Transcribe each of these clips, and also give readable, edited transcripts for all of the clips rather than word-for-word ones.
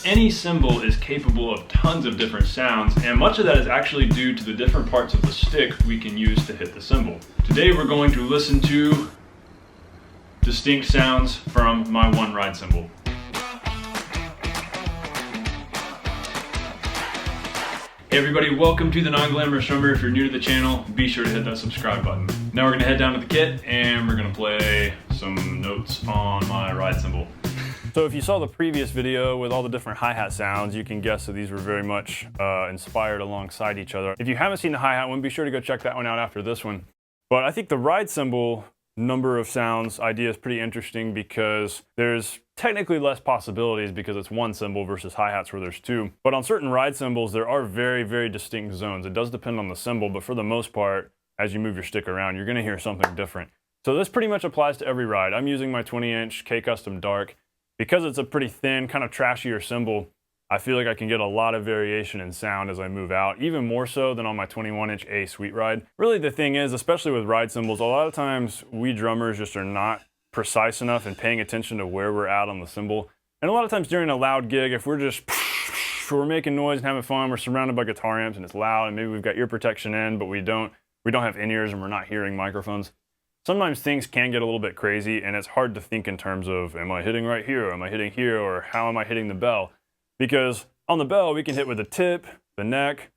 Any cymbal is capable of tons of different sounds, and much of that is actually due to the different parts of the stick we can use to hit the cymbal. Today we're going to listen to distinct sounds from my one ride cymbal. Hey everybody, welcome to the Non-Glamorous Drummer. If you're new to the channel, be sure to hit that subscribe button. Now we're gonna head down to the kit and we're gonna play some notes on my ride cymbal. So if you saw the previous video with all the different hi-hat sounds, you can guess that these were very much inspired alongside each other. If you haven't seen the hi-hat one, be sure to go check that one out after this one. But I think the ride cymbal number of sounds idea is pretty interesting because there's technically less possibilities because it's one cymbal versus hi-hats where there's two. But on certain ride cymbals, there are very, very distinct zones. It does depend on the cymbal, but for the most part, as you move your stick around, you're gonna hear something different. So this pretty much applies to every ride. I'm using my 20-inch K-Custom Dark. Because it's a pretty thin, kind of trashier cymbal, I feel like I can get a lot of variation in sound as I move out, even more so than on my 21-inch A Sweet Ride. Really the thing is, especially with ride cymbals, a lot of times we drummers just are not precise enough in paying attention to where we're at on the cymbal. And a lot of times during a loud gig, if we're making noise and having fun, we're surrounded by guitar amps and it's loud and maybe we've got ear protection in, but we don't have in-ears and we're not hearing microphones. Sometimes things can get a little bit crazy and it's hard to think in terms of, am I hitting right here, or am I hitting here, or how am I hitting the bell? Because on the bell, we can hit with the tip, the neck,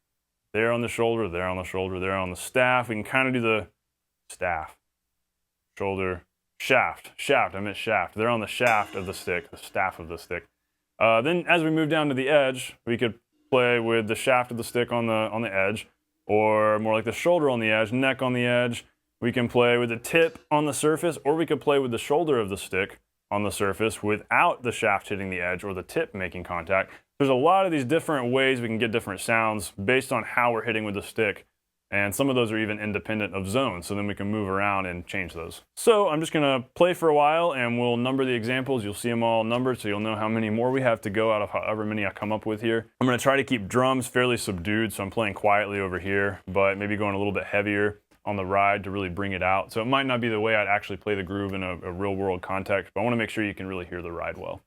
there on the shoulder, there on the shoulder, there on the staff. We can kind of do the staff, shoulder, shaft, I meant shaft. They're on the shaft of the stick, the staff of the stick. Then as we move down to the edge, we could play with the shaft of the stick on the edge, or more like the shoulder on the edge, neck on the edge. We can play with the tip on the surface, or we could play with the shoulder of the stick on the surface without the shaft hitting the edge or the tip making contact. There's a lot of these different ways we can get different sounds based on how we're hitting with the stick. And some of those are even independent of zones, so then we can move around and change those. So I'm just gonna play for a while and we'll number the examples. You'll see them all numbered so you'll know how many more we have to go out of however many I come up with here. I'm gonna try to keep drums fairly subdued, so I'm playing quietly over here, but maybe going a little bit heavier on the ride to really bring it out. So it might not be the way I'd actually play the groove in a real world context, but I wanna make sure you can really hear the ride well.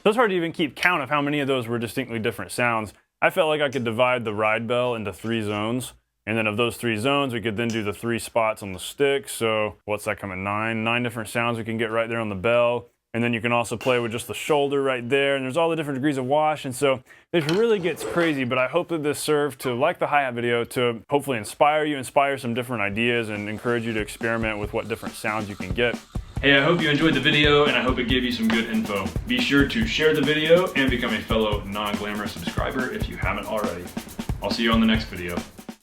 So it's hard to even keep count of how many of those were distinctly different sounds. I felt like I could divide the ride bell into 3 zones. And then of those 3 zones, we could then do the 3 spots on the stick. So what's that coming? 9 different sounds we can get right there on the bell. And then you can also play with just the shoulder right there. And there's all the different degrees of wash. And so this really gets crazy, but I hope that this served to, like the hi-hat video, to hopefully inspire some different ideas and encourage you to experiment with what different sounds you can get. Hey, I hope you enjoyed the video and I hope it gave you some good info. Be sure to share the video and become a fellow non-glamorous subscriber if you haven't already. I'll see you on the next video.